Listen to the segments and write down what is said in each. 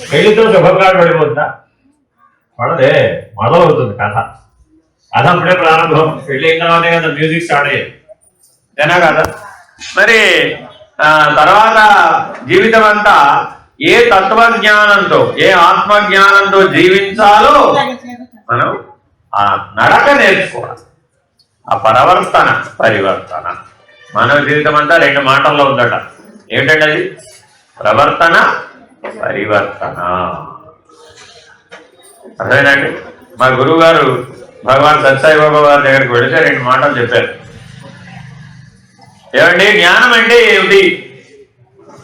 పెళ్లితో శుభకాలు పడిపోతుందా? పడదే, మొదలవుతుంది కథ. కథ అప్పుడే ప్రారంభం. పెళ్లి కావాలనే కదా మ్యూజిక్ స్టార్ట్ అయ్యేది, ఏనా కదా? మరి తర్వాత జీవితం అంతా ఏ తత్వజ్ఞానంతో, ఏ ఆత్మజ్ఞానంతో జీవించాలో మనం ఆ నడక నేర్చుకోవాలి. ఆ పరివర్తన. మానవ జీవితం అంతా 2 మాటల్లో ఉందట. ఏమిటండి అది? ప్రవర్తన, పరివర్తన. అర్థమేనండి? మా గురువు గారు భగవాన్ సత్సాయి బాబా గారి దగ్గరికి వెళితే 2 మాటలు చెప్పారు. ఏమండి, జ్ఞానం అంటే ఏమిటి?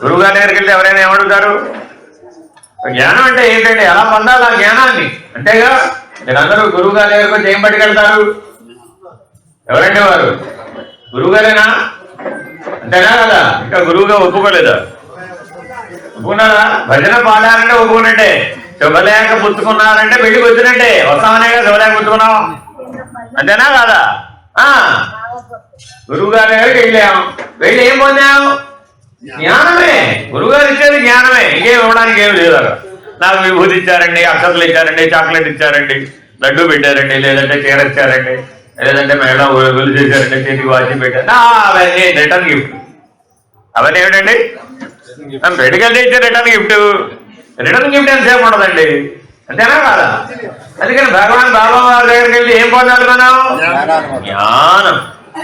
గురువు గారి దగ్గరికి వెళ్తే ఎవరైనా ఏమడుగుతారు? జ్ఞానం అంటే ఏంటంటే ఎలా పొందాలి ఆ జ్ఞానాన్ని? అంతేగా. మీరందరూ గురువు గారి దగ్గరకు వచ్చి ఏం పట్టుకెళ్తారు? ఎవరంటే వారు గురువు గారేనా? అంతేనా కదా? ఇంకా గురువుగా ఒప్పుకోలేదా? ఒప్పుకున్నారా? భజన పాడారంటే ఒప్పుకున్నట్టే. శుభలేఖ పుచ్చుకున్నారంటే పెళ్లికి వచ్చినట్టే. వస్తామనేగా శుభలేఖ పుచ్చుకున్నాం, అంతేనా కాదా? గురువు గారి దగ్గరికి వెళ్ళాం, వెళ్ళి ఏం పొందాం? జ్ఞానమే. గురువు గారు ఇచ్చేది జ్ఞానమే, ఇంకేం ఇవ్వడానికి ఏమి లేదు. నాకు విభూతి ఇచ్చారండి, అక్షతలు ఇచ్చారండి, చాక్లెట్ ఇచ్చారండి, లడ్డు పెట్టారండి, లేదంటే చీర ఇచ్చారండి, లేదంటే మేడం వెలు చేశారండి, చేతికి వాచి పెట్టారు. అవన్నీ రిటర్న్ గిఫ్ట్. అవన్నీ ఏమిటండి? బయటకు వెళ్తే ఇచ్చే రిటర్న్ గిఫ్ట్. రిటర్న్ గిఫ్ట్ ఎంతసేపు ఉండదండి, అంతేనా కాదా? అందుకని భగవాన్ బాబా వారి దగ్గరికి వెళ్తే ఏం పొందాలి మనం? జ్ఞానం.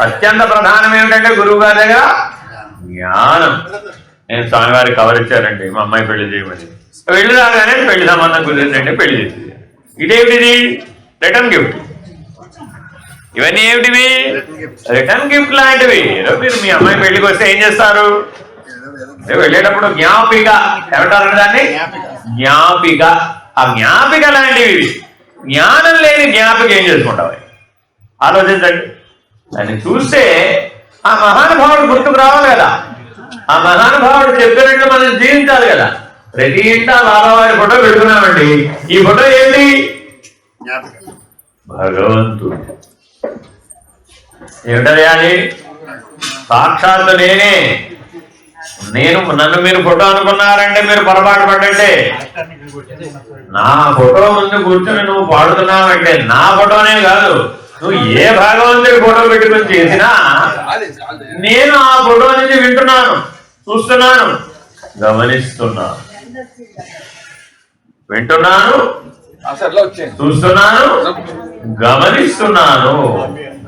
అత్యంత ప్రధానం ఏమిటంటే గురువు గారి దగ్గర జ్ఞానం. నేను స్వామివారికి కవర్ ఇచ్చానండి, మా అమ్మాయి పెళ్లి చేయమని. వెళ్ళి రాగానే పెళ్లి సంబంధం కుదిరిందండి, పెళ్లి చేసేది. ఇదేమిటిది? Return gift. ఇవన్నీ ఏమిటివి? రిటర్న్ గిఫ్ట్ లాంటివి. మీరు మీ అమ్మాయి పెళ్లికి వస్తే ఏం చేస్తారు? వెళ్ళేటప్పుడు జ్ఞాపిక, ఏమంటారు దాన్ని? జ్ఞాపిక. ఆ జ్ఞాపిక లాంటివి. జ్ఞానం లేని జ్ఞాపిక ఏం చేసుకుంటావు? ఆలోచించండి. దాన్ని చూస్తే ఆ మహానుభావుడు గుర్తుకు రావాలి కదా. ఆ మహానుభావుడు చెప్పినట్లు మనం జీవించాలి కదా. ప్రతి ఇంట బాబావారి ఫోటో పెడుతున్నామండి. ఈ ఫోటో ఏంటి? భగవంతుడు. ఏమిటది? అది సాక్షాత్తు నేనే. నన్ను మీరు ఫోటో అనుకున్నారంటే మీరు పొరపాటు పడ్డంటే. నా ఫోటో ముందు కూర్చొని నువ్వు పాడుతున్నావంటే నా ఫోటోనే కాదు, నువ్వు ఏ భగవంతుడి ఫోటో పెట్టుకుని చేసినా నేను ఆ ఫోటో నుంచి వింటున్నాను, చూస్తున్నాను, గమనిస్తున్నాను. వింటున్నాను, చూస్తున్నాను, గమనిస్తున్నాను.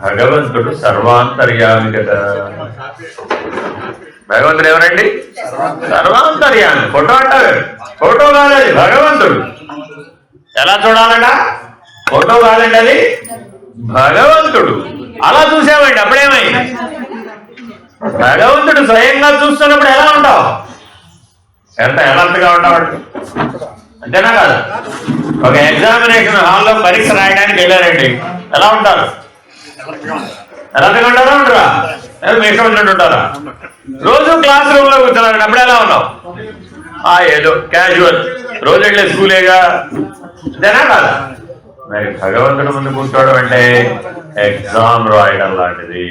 భగవంతుడు సర్వాంతర్యామి కదా. భగవంతుడు ఎవరండి? సర్వాంతర్యామి. ఫోటో అంటారు, ఫోటో కాదండి, భగవంతుడు. ఎలా చూడాలట? ఫోటో కాదండి, అది భగవంతుడు. అలా చూసామండి, అప్పుడేమైంది? భగవంతుడు స్వయంగా చూస్తున్నప్పుడు ఎలా ఉంటావు? ఎంత ఎలర్ట్గా ఉంటావండి, అంతేనా కాదు? ఒక ఎగ్జామినేషన్ హాల్లో పరీక్ష రాయడానికి వెళ్ళారండి, ఎలా ఉంటారు? ఎలర్ట్గా ఉంటారా? ఉంటారా? మీసం ఉన్నట్టు ఉంటారా? రోజు క్లాస్ రూమ్ లో కూర్చున్నారండి, అప్పుడు ఎలా ఉన్నావు? ఏదో క్యాజువల్, రోజు వెళ్ళే స్కూలేగా, అంతేనా కాదా? మరి భగవంతుడు ముందు కూర్చోవడం అంటే ఎగ్జామ్ రాయడం లాంటిది.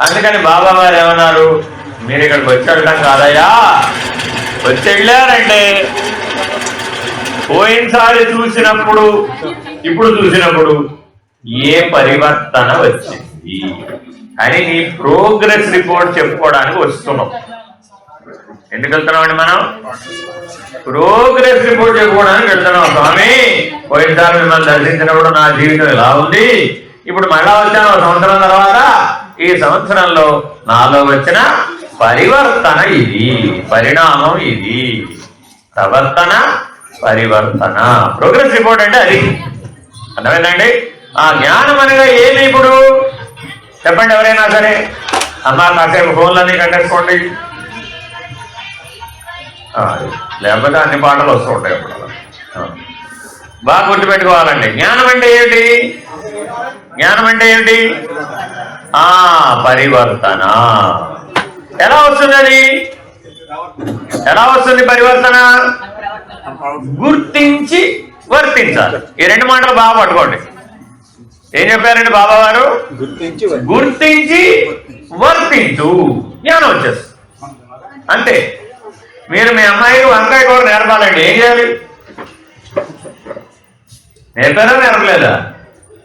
అందుకని బాబా వారు ఏమన్నారు? మీరు ఇక్కడికి వచ్చి వెళ్ళడం కాదయ్యా, వచ్చి వెళ్ళారంటే పోయినసారి చూసినప్పుడు ఇప్పుడు చూసినప్పుడు ఏ పరివర్తన వచ్చింది అని నీ ప్రోగ్రెస్ రిపోర్ట్ చెప్పుకోవడానికి వస్తున్నాం. ఎందుకు వెళ్తున్నామండి మనం? ప్రోగ్రెస్ రిపోర్ట్ చెప్పుకోవడానికి వెళ్తున్నాం. స్వామి, పోయినసారి మిమ్మల్ని దర్శించినప్పుడు నా జీవితం ఎలా ఉంది, ఇప్పుడు మళ్ళా వచ్చాను 1 సంవత్సరం తర్వాత, ఈ సంవత్సరంలో నాలో వచ్చిన పరివర్తన ఇది, పరిణామం ఇది. ప్రవర్తన, పరివర్తన. ప్రోగ్రెస్ రిపోర్ట్ అంటే అది. అర్థమైందండి? ఆ జ్ఞానం అనగా ఏమి? ఇప్పుడు చెప్పండి ఎవరైనా సరే. అమ్మా కాసేపు ఫోన్లన్నీ కట్టేసుకోండి, లేకపోతే అన్ని పాటలు వస్తూ ఉంటాయి అప్పుడు. బాగా గుర్తుపెట్టుకోవాలండి. జ్ఞానం అంటే ఏంటి? జ్ఞానం అంటే ఏంటి? పరివర్తన. ఎలా వస్తుంది అది? ఎలా వస్తుంది పరివర్తన? గుర్తించి వర్తించాలి. ఈ 2 మాటలు బాగా పట్టుకోండి. ఏం చెప్పారండి బాబా వారు? గుర్తించి వర్తించు, జ్ఞానం వచ్చేస్తుంది అంతే. మీరు మీ అమ్మాయికి వంకాయ కూర నేర్పాలండి, ఏం చేయాలి? నేర్పారా నేర్పలేదా?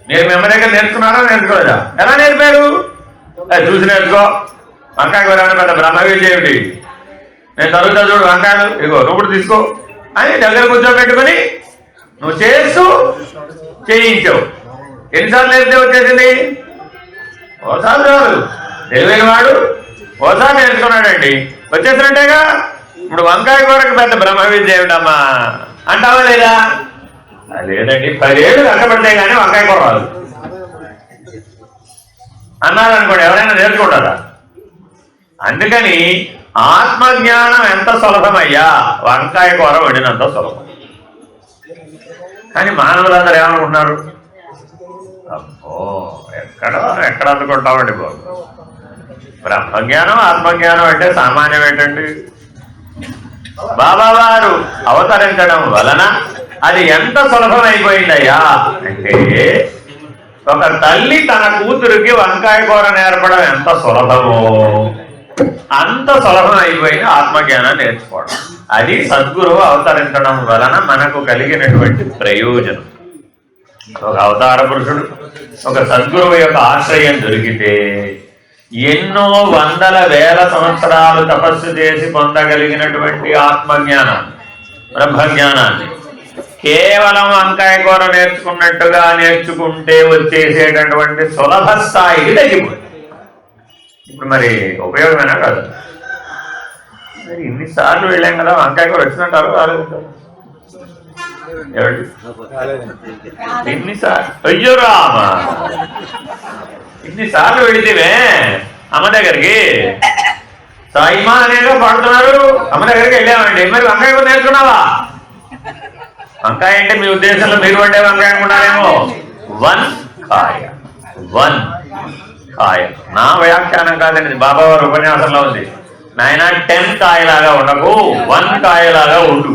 మీరు మీ అమ్మ దగ్గర నేర్చుకున్నారా నేర్చుకోలేదా? ఎలా నేర్పారు? అది చూసి నేర్చుకో. వంకాయ కూర పెద్ద బ్రహ్మవిద్య ఏమిటి? నేను చదువుతా చూడు వంకాయలు, ఇగో నువ్వు కూడా తీసుకో అని దగ్గర కూర్చోబెట్టుకుని నువ్వు చేస్తూ చేయించావు. ఎన్నిసార్లు నేర్పితే వచ్చేసింది? ఓసారి చాలు. తెలివైన వాడు ఓసారి నేర్చుకున్నాడండి, వచ్చేసినట్టేగా. ఇప్పుడు వంకాయ కూరకు పెద్ద బ్రహ్మ విద్య ఏమిటమ్మా అంటావా లేదా? లేదండి, 10 ఏళ్ళు కష్టపడితే కానీ వంకాయ కూర రాదు అన్నారనుకోండి, ఎవరైనా నేర్చుకుంటారా? అందుకని ఆత్మజ్ఞానం ఎంత సులభమయ్యా, వంకాయ కూర వండినంత సులభం. కానీ మానవులందరూ ఏమనుకుంటున్నారు? అబ్బో ఎక్కడ అందుకుంటామండి బాబు, బ్రహ్మజ్ఞానం ఆత్మజ్ఞానం అంటే సామాన్యం ఏంటండి? బాబావారు అవతరించడం వలన అది ఎంత సులభమైపోయిందయ్యా అంటే, ఒక తల్లి తన కూతురికి వంకాయ కూర నేర్పడం ఎంత సులభమో అంత సులభం అయిపోయింది ఆత్మజ్ఞానాన్ని నేర్చుకోవడం. అది సద్గురువు అవతరించడం వలన మనకు కలిగినటువంటి ప్రయోజనం. ఒక అవతార పురుషుడు, ఒక సద్గురువు యొక్క ఆశ్రయం దొరికితే ఎన్నో వందల వేల సంవత్సరాలు తపస్సు చేసి పొందగలిగినటువంటి ఆత్మజ్ఞానాన్ని, బ్రహ్మజ్ఞానాన్ని కేవలం వంకాయ కూర నేర్చుకున్నట్టుగా నేర్చుకుంటే వచ్చేసేటటువంటి సులభ స్థాయికి తగ్గిపోయింది. ఇప్పుడు మరి ఉపయోగమేనా కాదు? మరి ఇన్నిసార్లు వెళ్ళాం కదా, వంకాయ కూర వచ్చినట్టారు రాలేదు? ఇన్నిసార్లు అయ్యో రామా, ఇన్నిసార్లు వెళితేవే అమ్మ దగ్గరికి, సాయిమా అనేగా పాడుతున్నారు, అమ్మ దగ్గరికి వెళ్ళామండి. మరి వంకాయ కూర నేర్చుకున్నావా? వంకాయ అంటే మీ ఉద్దేశంలో మీరు వండే వంకాయ అనుకున్నారేమో. వన్ కాయ నా వ్యాఖ్యానం కాదండి, బాబావారి ఉపన్యాసంలో ఉంది. నాయన 10 కాయలాగా ఉండకు, 1 కాయలాగా ఉండు.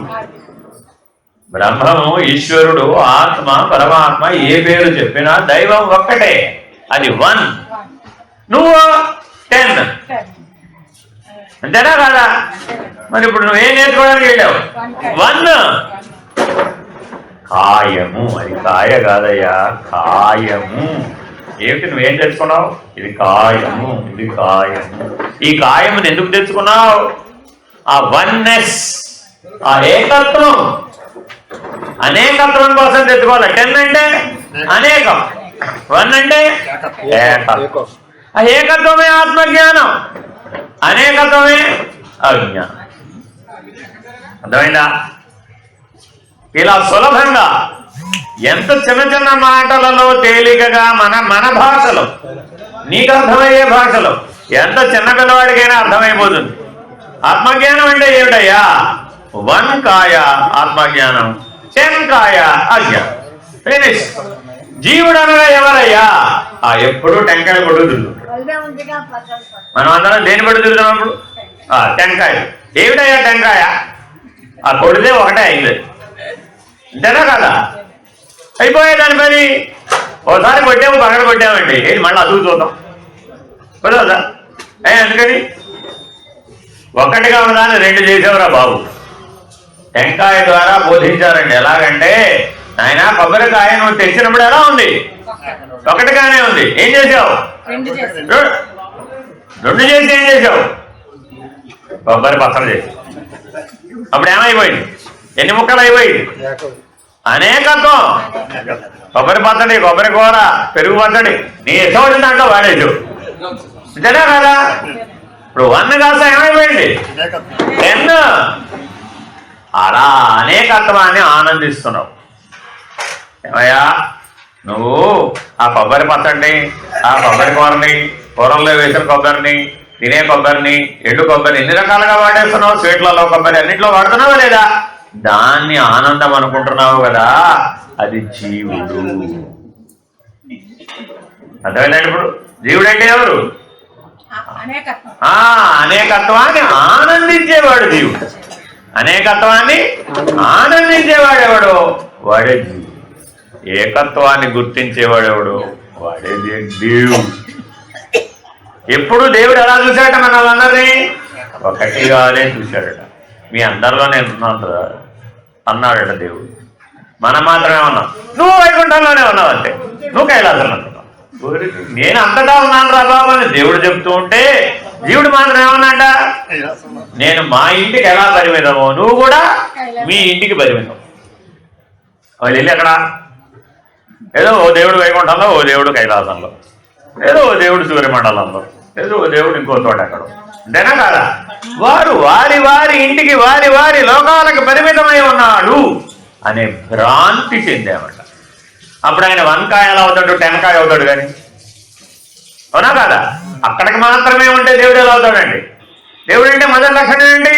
బ్రహ్మము, ఈశ్వరుడు, ఆత్మ, పరమాత్మ ఏ పేరు చెప్పినా దైవం ఒక్కటే, అది 1. నువ్వు 10, అంతేనా కాదా? మరి ఇప్పుడు నువ్వేం నేర్చుకోవడానికి వెళ్ళావు? 1 కాయము, అది కాయ కాదయ్యా, కాయము. ఏమిటి నువ్వేం తెచ్చుకున్నావు? ఇది కాయము, ఇది కాయము. ఈ కాయముని ఎందుకు తెచ్చుకున్నావు? ఆ వన్నెస్, ఆ ఏకత్వం, అనేకత్వం కోసం తెచ్చుకోవాలి. 10 అంటే అనేకం, 1 అంటే ఏకత్వం. ఆ ఏకత్వమే ఆత్మజ్ఞానం, అనేకత్వమే అజ్ఞానం. అర్థమైందా? ఇలా సులభంగా ఎంత చిన్న చిన్న మాటలలో తేలికగా మన భాషలో, నీకు అర్థమయ్యే భాషలో, ఎంత చిన్న పిల్లవాడికైనా అర్థమైపోతుంది. ఆత్మజ్ఞానం అంటే ఏమిటయ్యా? 1 కాయ ఆత్మజ్ఞానం, 10 కాయ అజ్ఞానం. ఫినిష్. జీవుడు అనగా ఎవరయ్యా? ఎప్పుడు టెంకాయ కొట్టు తిరుగుతాడు. మనం అందరం దేని పట్టు తిరుగుతున్నప్పుడు టెంకాయ. ఏమిటయ్యా టెంకాయ? కొడితే ఒకటే అయింది, అంతేనా కదా? అయిపోయే దాని పని. ఒకసారి కొట్టాము, పక్కన కొట్టామండి, ఏంటి మళ్ళీ అదుగు చూద్దాం కుదరదా? అందుకని ఒక్కటిగా ఉన్నదాన్ని 2 చేసేవరా బాబు. టెంకాయ ద్వారా బోధించారండి. ఎలాగంటే, ఆయన కొబ్బరికాయ నువ్వు తెచ్చినప్పుడు ఎలా ఉంది? ఒకటిగానే ఉంది. ఏం చేసావు? 2 చేసి ఏం చేసావు? కొబ్బరి పచ్చడి చేసి. అప్పుడు ఏమైపోయింది? ఎన్ని ముక్కలు అయిపోయింది? అనేకత్వం. కొబ్బరి పచ్చడి, కొబ్బరి కూర, పెరుగు పచ్చడి, నీ ఇష్టం దాంట్లో వాడేసు, అంతేనా కదా? ఇప్పుడు 1 కాస్త ఏమైపోయింది? 10. అలా అనేకత్వాన్ని ఆనందిస్తున్నావు. ఏమయ్యా, నువ్వు ఆ కొబ్బరి పచ్చడిని, ఆ కొబ్బరి కూరని, కూరల్లో వేసిన కొబ్బరిని, తినే కొబ్బరిని, ఎండు కొబ్బరిని ఎన్ని రకాలుగా వాడేస్తున్నావు? స్వీట్లలో కొబ్బరి అన్నింటిలో వాడుతున్నావా లేదా? దాన్ని ఆనందం అనుకుంటున్నావు కదా, అది జీవుడు. అర్థమైందండి? ఇప్పుడు జీవుడు అంటే ఎవరు? అనేకత్వాన్ని ఆనందించేవాడు జీవుడు. అనేకత్వాన్ని ఆనందించేవాడు ఎవడు? వాడే జీవుడు. ఏకత్వాన్ని గుర్తించేవాడెవడు? వాడే దేవుడు. ఎప్పుడు దేవుడు ఎలా చూశాడట? మనల్ని ఒకటిగానే చూశాడట. మీ అందరిలో నేను ఉన్నాను అన్నాడట దేవుడు. మనం మాత్రమే ఉన్నాం. నువ్వు వైకుంఠంలోనే ఉన్నావు అంతే, నువ్వు కైలాసంలో ఉన్నావు. నేను అంతటా ఉన్నాను రా బాబు అని దేవుడు చెప్తూ ఉంటే జీవుడు మాత్రం ఏమన్నాడ, నేను మా ఇంటికి ఎలా పరిమితమో నువ్వు కూడా మీ ఇంటికి పరిమితం. వాళ్ళు వెళ్ళి అక్కడ ఏదో ఓ దేవుడు వైకుంఠంలో, ఓ దేవుడు కైలాసంలో, ఏదో ఓ దేవుడు సూర్యమండలంలో, ఏదో ఓ దేవుడు ఇంకో తోట ఎక్కడో, అంతేనా కాదా? వారు వారి వారి ఇంటికి వారి వారి లోకాలకు పరిమితమై ఉన్నాడు అనే భ్రాంతి చెందామట. అప్పుడు ఆయన 1 కాయ ఎలా అవుతాడు, 10 కాయ అవుతాడు కానీ, అవునా కాదా? అక్కడికి మాత్రమే ఉంటే దేవుడు ఎలా అవుతాడండి? దేవుడు అంటే మొదటి లక్షణం ఏంటి?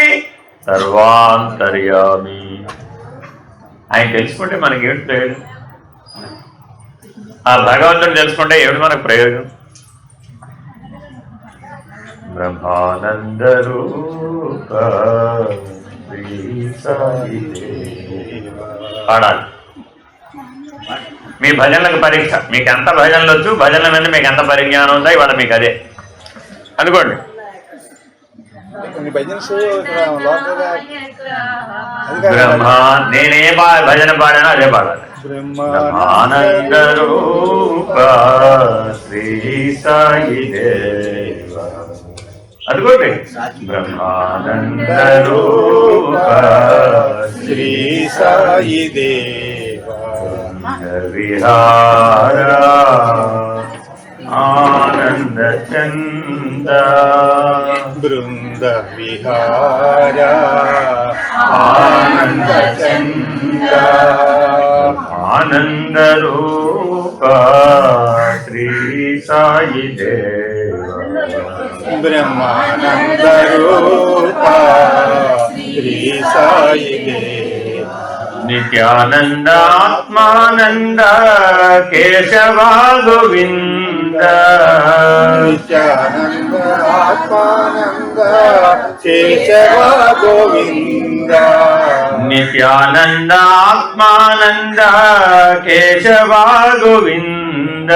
సర్వాంతర్యామి. ఆయన తెలుసుకుంటే మనకి ఏమిటి ప్రయోజనం? ఆ భగవంతుని తెలుసుకుంటే ఏమిటి మనకు ప్రయోజనం? బ్రహ్మానంద రూప పాడాలి. మీ భజనలకు పరీక్ష. మీకు ఎంత భజనలు వచ్చు, భజనల మీద మీకు ఎంత పరిజ్ఞానం ఉందా ఇవాళ మీకు అదే అనుకోండి. బ్రహ్మా నేనే భజన పాడానో అదే పాడాలి. బ్రహ్మానంద రూప శ్రీ సాయి దేవ. అదిగోండి, బ్రహ్మానంద రూప శ్రీ సాయి దేవ. విహార ఆనంద చంద బృంద విహార ఆనంద చంద ఆనంద రూప శ్రీ సాయి దేవ. బ్రహ్మానంద రూప శ్రీ సాయి దేవ. నిత్యానంద ఆత్మానంద కేశవ గోవింద. నిత్యానంద ఆత్మానంద కేశవ గోవింద. నిత్యానంద ఆత్మానంద కేశవ గోవింద.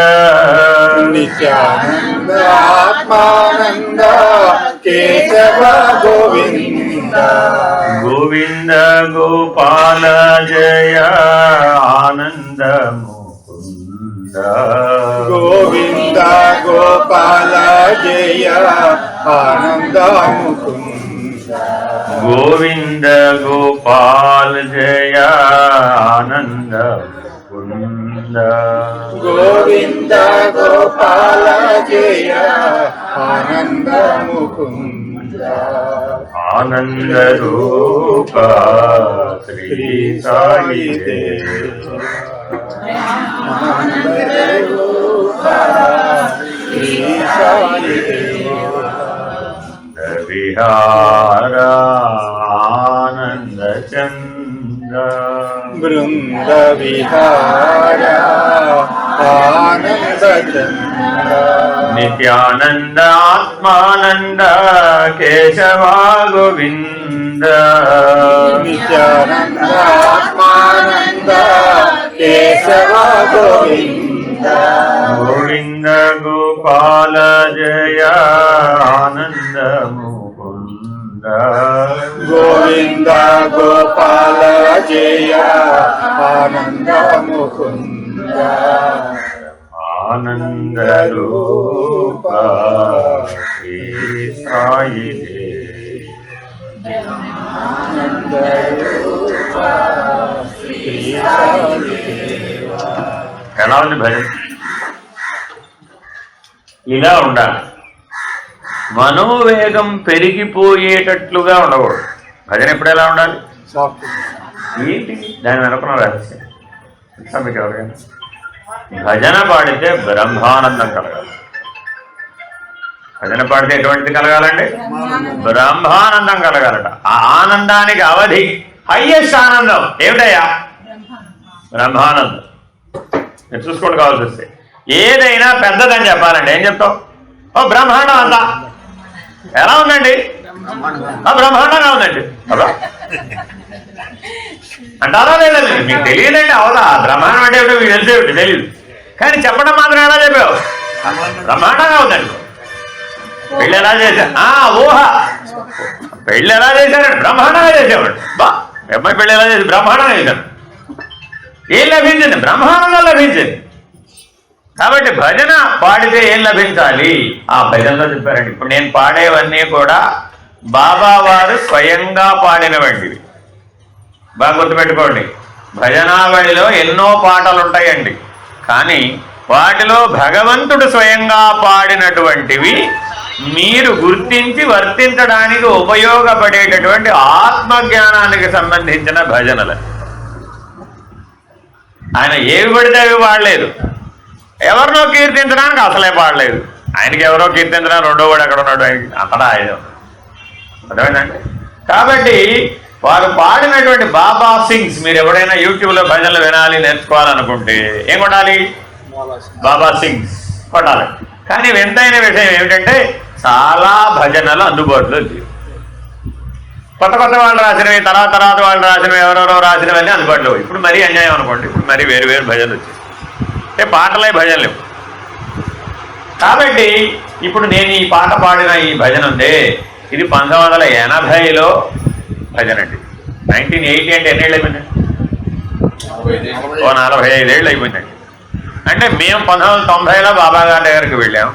నిత్యానంద ఆత్మానంద కేశవ గోవింద. గోవింద గోపాల జయ ఆనంద ముకుంద. గోవింద గోపాల జయ ఆనంద ముకుంద. గోవింద గోపాల జయ ఆనంద ముకుంద. గోవింద గోపాల జయ ఆనంద ముకుంద. ఆనంద రూప శ్రీ సాయి దేవ. ఆనంద రూప శ్రీ సాయి దేవ. విహార ఆనంద చంద బృంద విహార ఆనంద చంద. నిత్యానంద ఆత్మానంద కేశవ గోవింద. నిత్యానంద ఆత్మానంద కేశవ గోవింద. గోవింద గోపాల జయ ఆనంద ముకుంద. గోవింద గోపాల జయ ఆనంద ముకుంద. ఆనంద రూప శ్రీ సాయి దేవ. ఆనంద రూప శ్రీ సాయి దేవ. ఎలా ఉంది భజన? ఇలా ఉండాలి. మనోవేగం పెరిగిపోయేటట్లుగా ఉండకూడదు. భజన ఎప్పుడు ఎలా ఉండాలి? ఏంటి దాని వెనుకున్న రహస్యం మీకు ఎవరికైనా? భజన పాడితే బ్రహ్మానందం కలగాలి. భజన పాడితే ఎటువంటిది కలగాలండి? బ్రహ్మానందం కలగాలట. ఆ ఆనందానికి అవధి, హయ్యెస్ట్ ఆనందం ఏమిటయ్యా? బ్రహ్మానందం. మీరు చూసుకోండి, కావాల్సి వస్తే ఏదైనా పెద్దదని చెప్పాలండి ఏం చెప్తావు? ఓ బ్రహ్మాండం అంతా ఎలా ఉందండి? బ్రహ్మాండంగా ఉందండి అలా అంటారా లేదండి? మీకు తెలియదండి. అవునా? బ్రహ్మాండం అంటే ఏమిటో మీకు తెలిసేమిటి? తెలియదు. కానీ చెప్పడం మాత్రం ఎలా చెప్పావు? బ్రహ్మాండంగా ఉందండి. పెళ్ళి ఎలా చేశారు? ఊహ. పెళ్ళి ఎలా చేశారండి? బ్రహ్మాండంగా చేసేవాడు. అమ్మాయి పెళ్ళి ఎలా చేసి బ్రహ్మాండంగా చేశాడు. ఏం లభించింది? బ్రహ్మాండంగా లభించింది. కాబట్టి భజన పాడితే ఏం లభించాలి? ఆ భజనలో చెప్పారండి. ఇప్పుడు నేను పాడేవన్నీ కూడా బాబా వారు స్వయంగా పాడినవంటివి. బాగా గుర్తుపెట్టుకోండి. భజనావళిలో ఎన్నో పాటలు ఉంటాయండి, కానీ వాటిలో భగవంతుడు స్వయంగా పాడినటువంటివి మీరు గుర్తించి వర్తించడానికి ఉపయోగపడేటటువంటి ఆత్మజ్ఞానానికి సంబంధించిన భజనలు. ఆయన ఏవి పడితే అవి పాడలేదు. ఎవరినో కీర్తించడానికి అసలే పాడలేదు. ఆయనకి ఎవరో కీర్తించడానికి రెండో వాడు ఎక్కడ ఉన్నాడు? ఆయనకి అంతటా ఆయన. అర్థమైందండి? కాబట్టి వారు పాడినటువంటి బాబా సింగ్స్ మీరు ఎవరైనా యూట్యూబ్లో భజనలు వినాలి, నేర్చుకోవాలనుకుంటే ఏం కొట్టాలి? బాబా సింగ్స్ కొట్టాలి. కానీ వింతైన విషయం ఏమిటంటే చాలా భజనలు అందుబాటులో లేవు. కొత్త కొత్త వాళ్ళు రాసినవి, తర్వాత వాళ్ళు రాసినవి, ఎవరెవరో రాసినవన్నీ అందుబాటులో. ఇప్పుడు మరీ అన్యాయం అనుకోండి. ఇప్పుడు మరీ వేరు భజనలు వచ్చాయి. అంటే పాటలే భజనలు. కాబట్టి ఇప్పుడు నేను ఈ పాట పాడిన ఈ భజన ఉందే, ఇది 1980లో భజన అండి. 1980 అంటే ఎన్నేళ్ళు అయిపోయిందండి? 45 ఏళ్ళు అయిపోయిందండి. అంటే మేము 1990లో బాబా గారి దగ్గరికి వెళ్ళాం.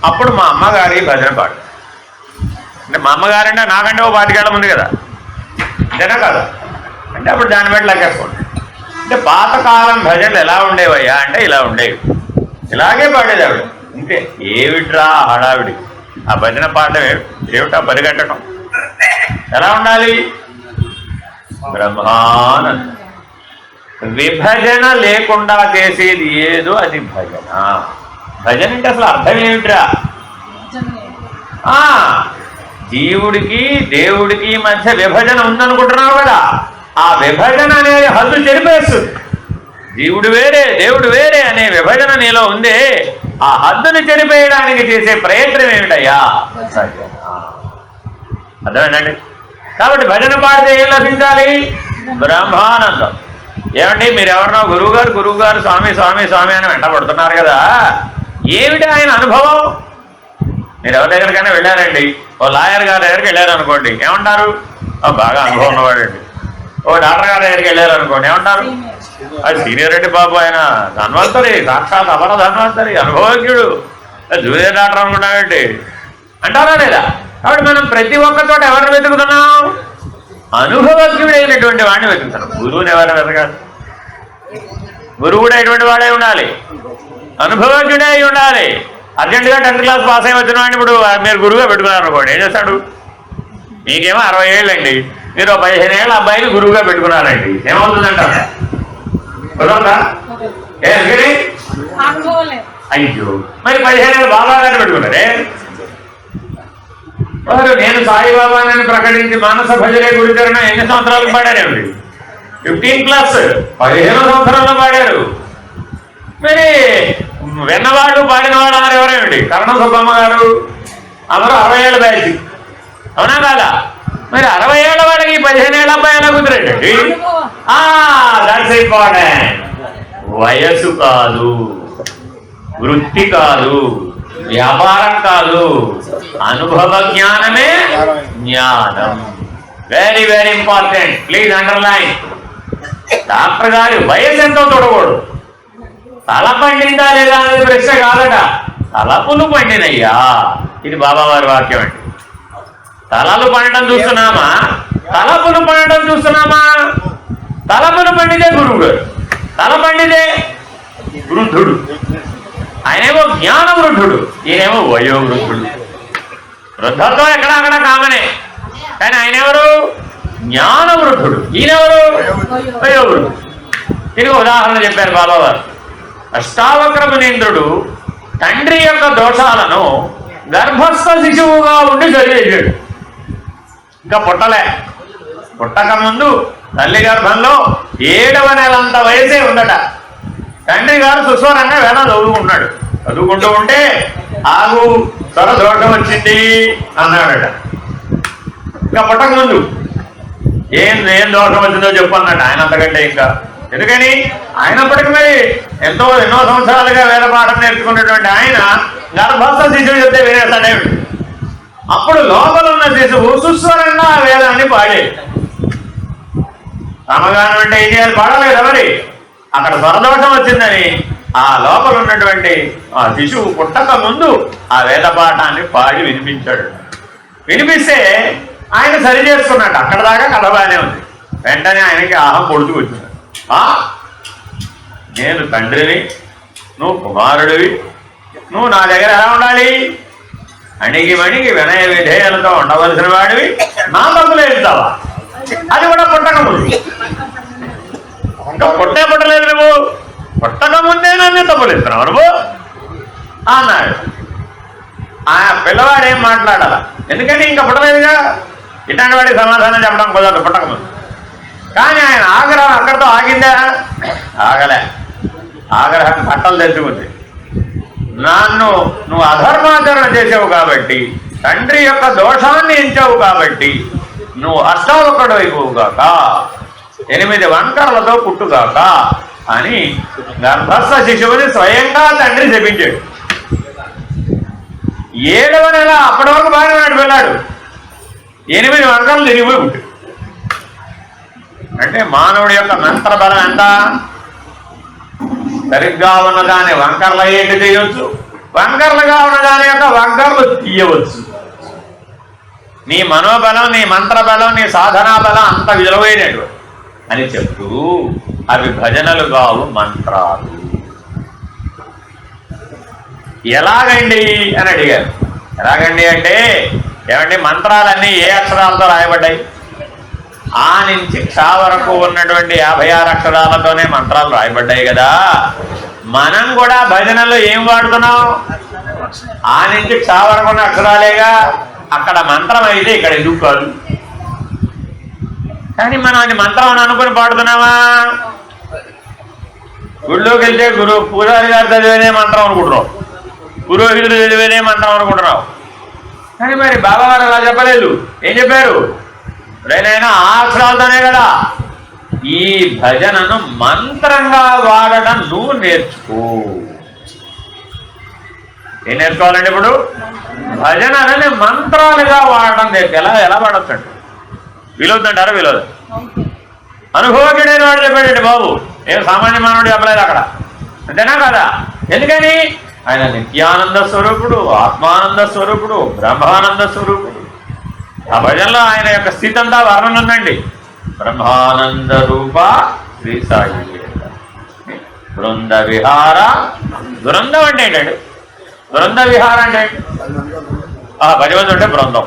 అప్పుడు మా అమ్మగారి భజన పాడు. అంటే మా అమ్మగారంటే నాకంటే ఓ 25 ఏళ్ళ ముందు కదా, అంతేనా కాదు? అంటే అప్పుడు దాన్ని బట్టి లెక్కేసుకోండి. అంటే పాతకాలం భజనలు ఎలా ఉండేవయ్యా అంటే ఇలా ఉండేవి. ఇలాగే పాడేది ఆవిడ. ఇంతే. ఏమిట్రా హడావిడి? ఆ భజన పాట ఏమిటా పరిగెట్టడం? ఎలా ఉండాలి? బ్రహ్మానందం. విభజన లేకుండా చేసేది ఏదో అది భజన. భజన అంటే అసలు అర్థం ఏమిట్రా? జీవుడికి దేవుడికి మధ్య విభజన ఉందనుకుంటున్నావు కదా, ఆ విభజన అనేది హద్దు చెరిపేస్తుంది. జీవుడు వేరే దేవుడు వేరే అనే విభజన నీలో ఉందే, ఆ హద్దుని చెరిపేయడానికి చేసే ప్రయత్నం ఏమిటయ్యా? అర్థమేనండి? కాబట్టి భజన పాడితే ఏం లభించాలి? బ్రహ్మానందం. ఏమండి మీరు ఎవరినో గురువు గారు స్వామి స్వామి స్వామి అని వెంటబడుతున్నారు కదా, ఏమిటి ఆయన అనుభవం? మీరు ఎవరి దగ్గరికైనా వెళ్ళారండి, ఓ లాయర్ గారి దగ్గరికి వెళ్ళారు అనుకోండి, ఏమంటారు? బాగా అనుభవం ఉన్నవాడండి. ఓ డాక్టర్ గారి దగ్గరికి వెళ్ళారు అనుకోండి, ఏమంటారు? అది సీనియర్ రెడ్డి బాబు, ఆయన ధన్వంతరి, సాక్షాత్ అమర ధన్వంతరి, అనుభవజ్ఞుడు, జూనియర్ డాక్టర్ అనుకున్నామండి అంటారా లేదా? కాబట్టి మనం ప్రతి ఒక్క చోట ఎవరిని వెతుకుతున్నాం? అనుభవజ్ఞుడైనటువంటి వాడిని వెతుకుతున్నాం. గురువుని ఎవరైనా వెతకాలి? గురువు కూడా ఎటువంటి వాడే ఉండాలి, అనుభవజ్ఞుడే అయి ఉండాలి. అర్జెంటుగా 10th క్లాస్ పాస్ అయి వచ్చిన వాడిని ఇప్పుడు మీరు గురువుగా పెట్టుకున్నారు అనుకోండి, ఏం చేస్తాడు? మీకేమో 60 ఏళ్ళండి, మీరు 15 ఏళ్ళ అబ్బాయిని గురువుగా పెట్టుకున్నారండి, ఏమవుతుందంటారా? కుదరదా? అయ్యో, మరి 15 ఏళ్ళు బాబా గారిని పెట్టుకున్నారే. వారు నేను సాయిబాబాని ప్రకటించి మానస భజనే గురిచరణ ఎన్ని సంవత్సరాలకు పాడారేమిటి? 15 క్లాస్ 15వ సంవత్సరంలో పాడారు. మరి విన్నవాడు పాడినవాడు అన్నారు ఎవరేమిటి? కరణం సుబ్బమ్మ గారు అందరూ 60 ఏళ్ళ బ్యాచ్, అవునా కాదా? మరి 60 ఏళ్ళ వాడికి 15 ఏళ్ళ అబ్బాయి ఎలా కుదిరేటండి? That's important. వయసు కాదు, వృత్తి కాదు, వ్యాపారం కాదు, అనుభవ జ్ఞానమే జ్ఞానం. Very very important. Please underline. Doctor గారి వయసు ఎంతో చూడకూడదు. తల పండిందా లేదా అనేది ప్రశ్న కాదట, తలపులు పండినయ్యా. ఇది బాబావారి వాక్యం అండి. తలలు పండటం చూస్తున్నామా, తలపులు పండటం చూస్తున్నామా? తలపులు పండితే గురువు గారు, తల పండితే వృద్ధుడు. ఆయనేమో జ్ఞాన వృద్ధుడు, ఈయనేమో వయోవృద్ధుడు. వృద్ధత్వం ఎక్కడక్కడ కామనే, కానీ ఆయన ఎవరు? జ్ఞాన వృద్ధుడు. ఈయనెవరు? వయోవృద్ధుడు. తిరిగి ఉదాహరణ చెప్పారు బాబావారు. అష్టావక్ర మునీంద్రుడు తండ్రి యొక్క దోషాలను గర్భస్థ శిశువుగా ఉండి చదివేశాడు. ఇంకా పుట్టలే. పుట్టక ముందు తల్లి గర్భంలో 7వ నెలంత వయసే ఉందట. తండ్రి గారు సుస్వరంగా వేళ చదువుకుంటున్నాడు. చదువుకుంటూ ఉంటే ఆగు, స్వర దోషం వచ్చింది అన్నాడట. ఇంకా పుట్టక ముందు ఏం దోషం వచ్చిందో చెప్పు అన్నాడు ఆయన. అంతకంటే ఇంకా ఎందుకని? ఆయనప్పటికీ మరి ఎన్నో సంవత్సరాలుగా వేద పాఠం నేర్చుకున్నటువంటి ఆయన గర్భస్థ శిశువు చెప్తే వినేస్తాడేమిటి? అప్పుడు లోపల ఉన్న శిశువు సుస్వరంగా ఆ వేదాన్ని పాడే. సమగానం అంటే ఏం చేయాలి? పాడలేదు మరి. అక్కడ స్వరదోషం వచ్చిందని ఆ లోపల ఉన్నటువంటి ఆ శిశువు పుట్టక ముందు ఆ వేద పాఠాన్ని పాడి వినిపించాడు. వినిపిస్తే ఆయన సరి చేసుకున్నట్టు. అక్కడ దాకా కథ బాగానే ఉంది. వెంటనే ఆయనకి ఆహం పొడుచుకు వచ్చింది. నేను తండ్రిని, నువ్వు కుమారుడివి, నువ్వు నా దగ్గర ఎలా ఉండాలి? అణిగి మణిగి వినయ విధేయాలతో ఉండవలసిన వాడివి, నా తప్పులు వెళ్తావా? అది కూడా పుట్టక ముందు. ఇంకా పుట్టలేదు నువ్వు, పుట్టక ముందే నన్ను తప్పులు ఇస్తున్నావు నువ్వు అన్నాడు. ఆ పిల్లవాడు ఏం మాట్లాడాల? ఎందుకంటే ఇంకా పుట్టలేదుగా. ఇట్లాంటి వాడికి సమాధానం చెప్పడం కుదరదు పుట్టక ముందు. కానీ ఆయన ఆగ్రహం అక్కడితో ఆగిందా? ఆగలే. ఆగ్రహం కట్టలు తెచ్చుకుంది. నువ్వు అధర్మాచరణ చేసావు కాబట్టి, తండ్రి యొక్క దోషాన్ని ఎంచావు కాబట్టి నువ్వు అష్టావకుడు అయిపోవుగాక, 8 వంకరలతో పుట్టుగాక అని గర్భస్థ శిశువుని స్వయంగా తండ్రి శపించాడు. 7వ నెల అప్పటి వరకు బాగా నాడు వెళ్ళాడు. 8 వంకరలు తిరిగిపోయి పుట్టాడు. అంటే మానవుడి యొక్క మంత్రబలం ఎంత? సరిగ్గా ఉన్నదాన్ని వంకర్లు అయ్యేట్టు చేయవచ్చు, వంకర్లుగా ఉన్నదాని యొక్క వంకర్లు తీయవచ్చు. నీ మనోబలం, నీ మంత్రబలం, నీ సాధనా బలం అంత విలువైనటు అని చెప్తూ అవి భజనలు కావు, మంత్రాలు. ఎలాగండి అని అడిగారు. ఎలాగండి అంటే, ఏమండి మంత్రాలన్నీ ఏ అక్షరాలతో రాయబడ్డాయి? ఆ నుంచి క్ష వరకు ఉన్నటువంటి 56 అక్షరాలతోనే మంత్రాలు రాయబడ్డాయి కదా. మనం కూడా భజనలో ఏం వాడుతున్నాం? ఆ నుంచి క్ష వరకు ఉన్న అక్షరాలేగా. అక్కడ మంత్రం అయితే ఇక్కడ ఎందుకు కాదు? కానీ మనం అది మంత్రం అని అనుకుని పాడుతున్నావా? గుళ్ళోకి వెళ్తే పూజారి గారు చదివేదే మంత్రం అనుకుంటున్నావు, పురోహితుడు చదివేదే మంత్రం అనుకుంటున్నావు. కానీ మరి బాబాగారు అలా చెప్పలేదు. ఏం చెప్పారు? రేనైనా ఆ అక్షరాలతోనే కదా. ఈ భజనను మంత్రంగా వాడటం నువ్వు నేర్చుకో. ఏం నేర్చుకోవాలండి ఇప్పుడు? భజనని మంత్రాలుగా వాడటం నేర్చు. ఎలా వాడచ్చండి? వీలవుతుందంటారా? వీలదు. అనుభవజ్ఞుడైన వాడు చెప్పాడండి బాబు. ఏం సామాన్య మానవుడు చెప్పలేదు అక్కడ. అంతేనా కదా? ఎందుకని? ఆయన నిత్యానంద స్వరూపుడు, ఆత్మానంద స్వరూపుడు, బ్రహ్మానంద స్వరూపుడు. ఆ భజనలో ఆయన యొక్క స్థితి అంతా వర్ణన ఉందండి. బ్రహ్మానంద రూప శ్రీ సాయి బృంద విహార. బృందం అంటే ఏంటండి? బృంద విహార అంటే 10 మంది ఉంటే బృందం.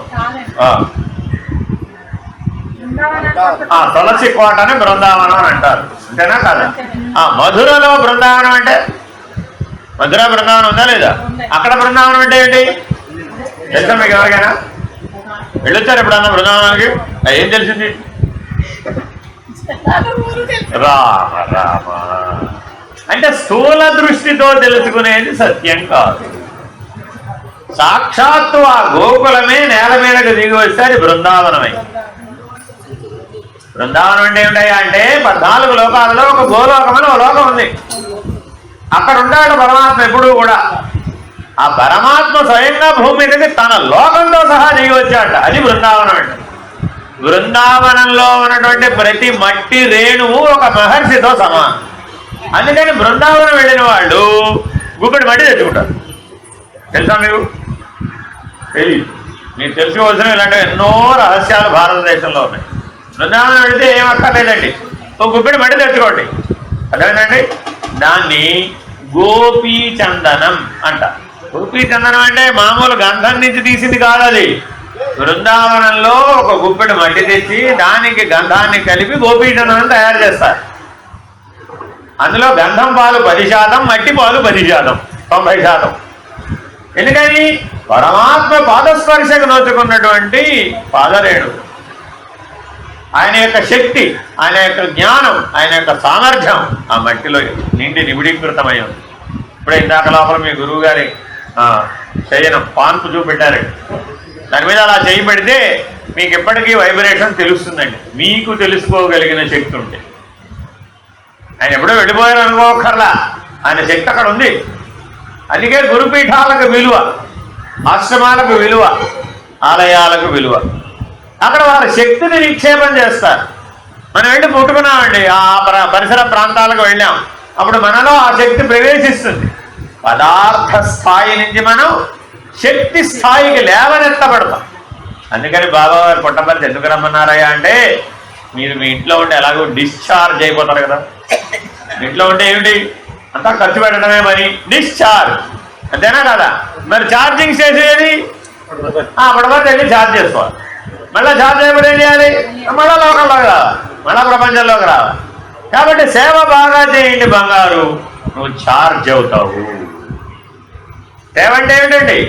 తులసి కోటని బృందావనం అని అంటారు. అంతేనా కదా? మధురలో బృందావనం అంటే, మధుర బృందావనం ఉందా లేదా? అక్కడ బృందావనం అంటే ఏంటి తెలుసా మీకు ఎవరికైనా? వెళ్ళొచ్చారు ఎప్పుడన్నా బృందావనానికి? ఏం తెలిసింది? రామ రామ అంటే స్థూల దృష్టితో తెలుసుకునేది సత్యం కాదు. సాక్షాత్తు ఆ గోకులమే నేల మీదకు దిగి వస్తే అది బృందావనమై. బృందావనం అంటే ఏమిటయ్యా అంటే 14 లోకాలలో ఒక గోలోకమని ఒక లోకం ఉంది. అక్కడ ఉంటాడు పరమాత్మ ఎప్పుడూ కూడా. ఆ పరమాత్మ స్వయంగా భూమి మీదకి తన లోకంతో సహా దిగి వచ్చాట. అది బృందావనం అంటే. బృందావనంలో ఉన్నటువంటి ప్రతి మట్టి రేణువు ఒక మహర్షితో సమానం. అందుకని బృందావనం వెళ్ళిన వాళ్ళు గుప్పెడు మట్టి తెచ్చుకుంటారు. తెలుసా మీకు? తెలియదు. మీకు తెలుసుకోవాల్సిన ఇలాంటి ఎన్నో రహస్యాలు భారతదేశంలో ఉన్నాయి. బృందావనం వెళితే ఏం అక్కర్లేదండి, ఒక గుప్పెడు మట్టి తెచ్చుకోండి. అదేంటండి? దాన్ని గోపీ చందనం అంట. గోపీ చందనం అంటే మామూలు గంధం నుంచి తీసింది కాదు. అది బృందావనంలో ఒక గుప్పెడు మట్టి తెచ్చి దానికి గంధాన్ని కలిపి గోపీ చందనం తయారు చేస్తారు. అందులో గంధం పాలు 10%, మట్టి పాలు 10%, 90%. ఎందుకని? పరమాత్మ పాదస్పర్శకు నోచుకున్నటువంటి పాదరేణు, ఆయన యొక్క శక్తి, ఆయన యొక్క జ్ఞానం, ఆయన యొక్క సామర్థ్యం ఆ మట్టిలో నిండి నిబిడీకృతమై ఉంది. ఇప్పుడే ఇందాక లోపల మీ గురువు గారి శయనం పాన్పు చూపెట్టారు. దాని మీద అలా చేయి పెడితే మీకు ఎప్పటికీ వైబ్రేషన్ తెలుస్తుందండి. మీకు తెలుసుకోగలిగిన శక్తి ఉంటే. ఆయన ఎప్పుడో వెళ్ళిపోయారు అనుకోకర్లా, ఆయన శక్తి అక్కడ ఉంది. అందుకే గురుపీఠాలకు విలువ, ఆశ్రమాలకు విలువ. ఆలయాలకు విలువ. అక్కడ వారి శక్తిని నిక్షేపం చేస్తారు. మనం వెళ్ళి ముట్టుకున్నామండి, ఆ పరిసర ప్రాంతాలకు వెళ్ళాం, అప్పుడు మనలో ఆ శక్తి ప్రవేశిస్తుంది. పదార్థ స్థాయి నుంచి మనం శక్తి స్థాయికి లేవనెత్తబడతాం. అందుకని బాబావారు పుట్టపర్తి ఎందుకు రమ్మన్నారయ్యా అంటే, మీరు మీ ఇంట్లో ఉంటే ఎలాగో డిశ్చార్జ్ అయిపోతారు కదా. ఇంట్లో ఉంటే ఏమిటి, అంతా ఖర్చు పెట్టడమే పని, డిశ్చార్జ్ అంతేనా కదా. మరి ఛార్జింగ్ చేసేది పుట్టపర్తి వెళ్ళి ఛార్జ్ చేసుకోవాలి. మళ్ళీ ఛార్జ్ అయిపోతే ఏం చేయాలి, మళ్ళీ లోకంలోకి రావాలి, మళ్ళీ ప్రపంచంలోకి రావాలి. కాబట్టి సేవ బాగా చేయండి బంగారు, నువ్వు ఛార్జ్ అవుతావు. సేవ అంటే ఏమిటండి,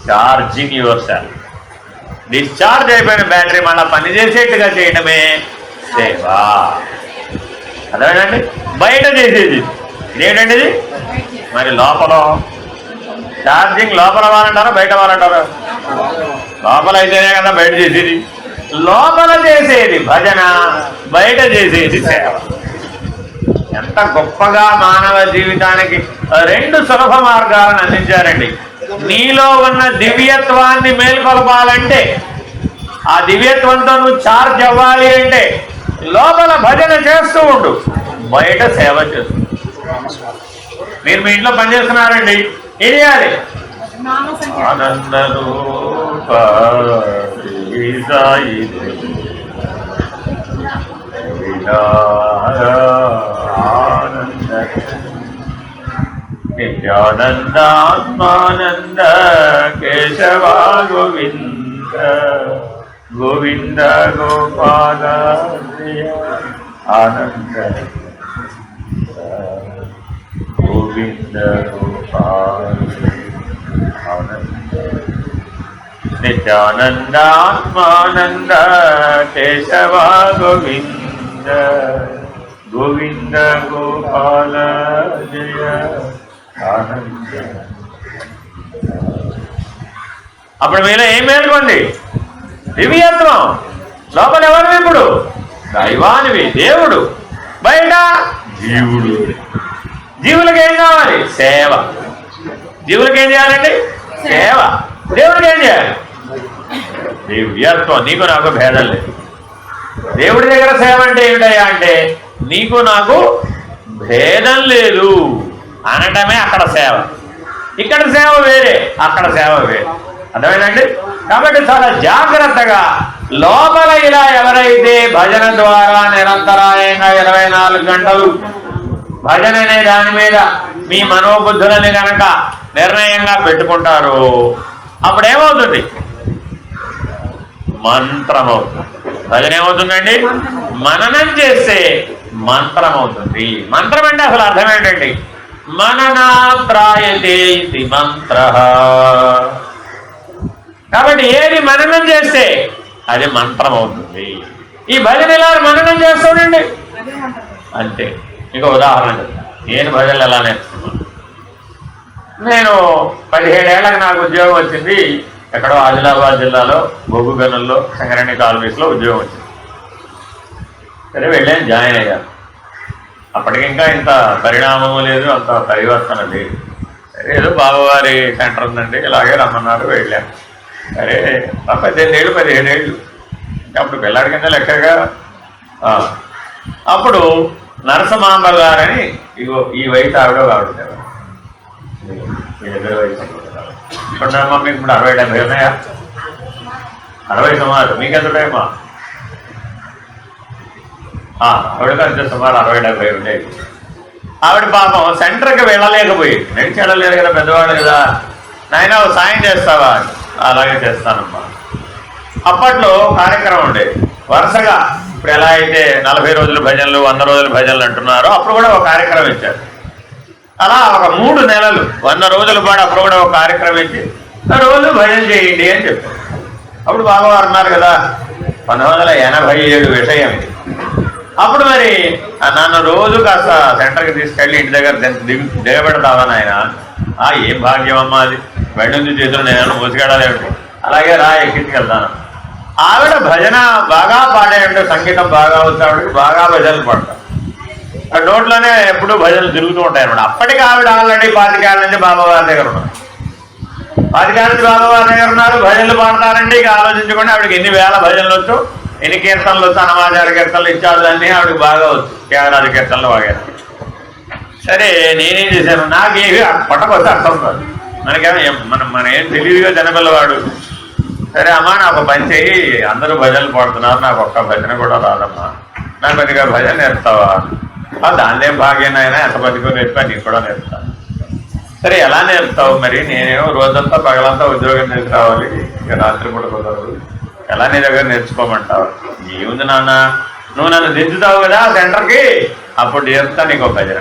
ఛార్జింగ్ యువర్ సెల్ఫ్. డిశ్చార్జ్ అయిపోయిన బ్యాటరీ మళ్ళీ పనిచేసేట్టుగా చేయడమే సేవ. అదేనండి బయట చేసేది ఏంటండి ఇది. మరి లోపల ఛార్జింగ్ లోపల వాళ్ళంటారా బయట వాళ్ళంటారా? లోపల అయితేనే కదా బయట చేసేది. లోపల చేసేది భజన, బయట చేసేది సేవ. ఎంత గొప్పగా మానవ జీవితానికి రెండు సులభ మార్గాలను అందించారండి. నీలో ఉన్న దివ్యత్వాన్ని మేల్కొల్పాలంటే, ఆ దివ్యత్వంతో నువ్వు ఛార్జ్ అవ్వాలి అంటే లోపల భజన చేస్తూ ఉండు, బయట సేవ చేస్తూ. మీరు మీ ఇంట్లో పనిచేస్తున్నారండి, ఏం చేయాలి? ఆనందరూప నిత్యానందాత్మానంద కేశవ గోవింద గోవింద గోపాల ఆనంద గోవింద గోపాల ఆనంద నిత్యానందాత్మానంద కేశవ గోవింద గోవింద గోపాల జయ ఆనంద. అప్పుడు మీలో ఏం మేలుకోండి, దివ్యత్వం. లోపల ఎవరు? ఇప్పుడు దైవానివి, దేవుడు. బయట జీవుడు. జీవులకి ఏం కావాలి? సేవ. జీవులకి ఏం చేయాలండి? సేవ. దేవుడికి ఏం చేయాలి? దివ్యత్వం. నీకు నాకు భేదం లేదు. దేవుడి దగ్గర సేవ అంటే ఏమిటయ్యా అంటే, నీకు నాకు భేదం లేదు అనటమే అక్కడ సేవ. ఇక్కడ సేవ వేరే, అక్కడ సేవ వేరే. అర్థమైందండి? కాబట్టి చాలా జాగ్రత్తగా లోపల ఇలా ఎవరైతే భజన ద్వారా నిరంతరాయంగా 24 గంటలు భజన అనే దాని మీద మీ మనోబుద్ధులని కనుక నిర్ణయంగా పెట్టుకుంటారో అప్పుడు ఏమవుతుంది? మంత్రం అవుతుంది. భజన ఏమవుతుందండి? మననం చేస్తే మంత్రం అవుతుంది. మంత్రం అంటే అసలు అర్థం ఏంటండి? మననాత్రాయతే ఇది మంత్ర. కాబట్టి ఏది మననం చేస్తే అది మంత్రం అవుతుంది. ఈ భజన ఇలా మననం చేస్తానండి అంతే. మీకు ఉదాహరణ చెప్తాను. నేను భజనలు ఎలా నేర్చుకున్నాను. నేను 17 ఏళ్ళకి నాకు ఉద్యోగం వచ్చింది. ఎక్కడో ఆదిలాబాద్ జిల్లాలో బొగ్గు గనుల్లో సంగరణి కాలనీస్లో ఉద్యోగం వచ్చింది. సరే వెళ్ళాను, జాయిన్ అయ్యాను. అప్పటికింకా ఇంత పరిణామం లేదు, అంత పరివర్తన లేదు. సరే ఏదో బాబువారి సెంటర్ ఉందండి, ఇలాగే రమ్మన్నారు, వెళ్ళాను. సరే 18 ఏళ్ళు 15 ఏళ్ళు అప్పుడు పిల్లాడి కింద లెక్కగా. అప్పుడు నరసమాంబ గారని ఇగో ఈ వయసు ఆవిడ ఆవిడ ఇప్పుడుమ్మా మీకు ఇప్పుడు 60-70 ఉన్నాయా? 60 సుమారు. మీకెంతటేమా? ఆవిడ కంటే సుమారు 60-70 ఉండేది. ఆవిడ పాపం సెంటర్కి వెళ్ళలేకపోయేది, నడిచి వెళ్ళలేదు కదా, పెద్దవాళ్ళు కదా. నాయన సాయం చేస్తావా? అలాగే చేస్తానమ్మా. అప్పట్లో కార్యక్రమం ఉండేది వరుసగా. ఇప్పుడు ఎలా అయితే 40 రోజుల భజనలు 100 రోజుల భజనలు అంటున్నారో అప్పుడు కూడా ఒక కార్యక్రమం ఇచ్చారు. అలా ఒక 3 నెలలు 100 రోజుల పాటు అప్పుడు కూడా ఒక కార్యక్రమం ఇచ్చి రోజు భజన చేయండి అని చెప్పారు. అప్పుడు బాబావారు అన్నారు కదా, 1987 విషయం ఇది. అప్పుడు మరి నన్ను రోజు కాస్త సెంటర్కి తీసుకెళ్ళి ఇంటి దగ్గర దిగబెడతావా నాయన? ఏం భాగ్యం అమ్మా అది, బయట చేతులు నేను మోసుకెళ్ళాలేమిటి? అలాగే రా, ఎక్కించుకెళ్తాను. ఆవిడ భజన బాగా పాడేయంటే, సంగీతం బాగా వచ్చేవాడికి బాగా భజనలు పాడతారు. నోట్లోనే ఎప్పుడూ భజనలు తిరుగుతూ ఉంటాయి అన్నమాట. అప్పటికి ఆవిడ ఆల్రెడీ 25 ఏళ్ళ నుంచి బాబావారి దగ్గర ఉన్నారు. అధికారి బాబావారి దగ్గర ఉన్నారు, భజనలు పాడతారండి. ఇక ఆలోచించుకోండి ఆవిడకి ఎన్ని వేల భజనలు వచ్చు, ఎన్ని కీర్తనలు వచ్చు, అన్నమాచార కీర్తనలు ఇచ్చాడు అన్నీ ఆవిడకి బాగా వచ్చు, కేవలాది కీర్తనలు బాగా. సరే నేనేం చేశాను, నాకేమి పట్టకొస్తే అర్థం కాదు, మన ఏం తెలియదుగా జనపిల్లవాడు. సరే అమ్మా నాకు పని చేయి, అందరూ భజనలు పాడుతున్నారు, నాకు ఒక్క భజన కూడా రాదమ్మా, నాకు కొద్దిగా భజన నేర్పుతావా? దానిదేం భాగ్యం అయినా ఎంత పదికో నేర్పా, నీకు కూడా నేర్పుతాను. సరే ఎలా నేర్పుతావు? మరి నేనేమో రోజంతా పగలంతా ఉద్యోగం చేసి రావాలి, ఇక రాత్రి కూడా కుదరదు, ఎలా నీ దగ్గర నేర్చుకోమంటావు? ఏముంది నాన్న, నువ్వు నన్ను దించుతావు కదా సెంటర్కి, అప్పుడు చెప్తా నీకు భజన.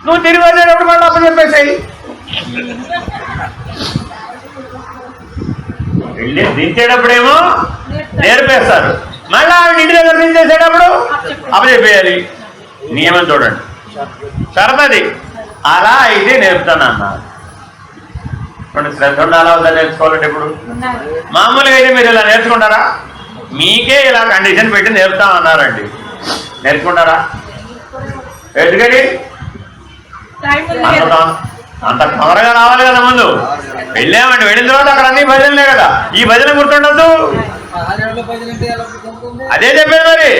నువ్వు తిరిగి వచ్చేటప్పుడు మళ్ళీ అప్పుడు చెప్పేసాయి. వెళ్ళి దించేటప్పుడేమో నేర్పేస్తారు, మళ్ళీ ఆవిడ ఇంటి దగ్గర దించేసేటప్పుడు అప్పుడు చెప్పేయాలి. నియమం చూడండి, సరదది. అలా అయితే నేర్పుతానన్నా. ఇప్పుడు శ్రద్ధ ఉండాలా వద్దా నేర్చుకోవాలంటే? ఇప్పుడు మామూలుగా అయితే మీరు ఇలా నేర్చుకుంటారా? మీకే ఇలా కండిషన్ పెట్టి నేర్పుతామన్నారండి, నేర్చుకుంటారా? ఎందుకని అంత త్వరగా రావాలి కదా. ముందు వెళ్ళామండి, వెళ్ళిన తర్వాత అక్కడ అన్ని భజనలే కదా, ఈ భజన గుర్తుండద్దు. అదే చెప్పేది మరి.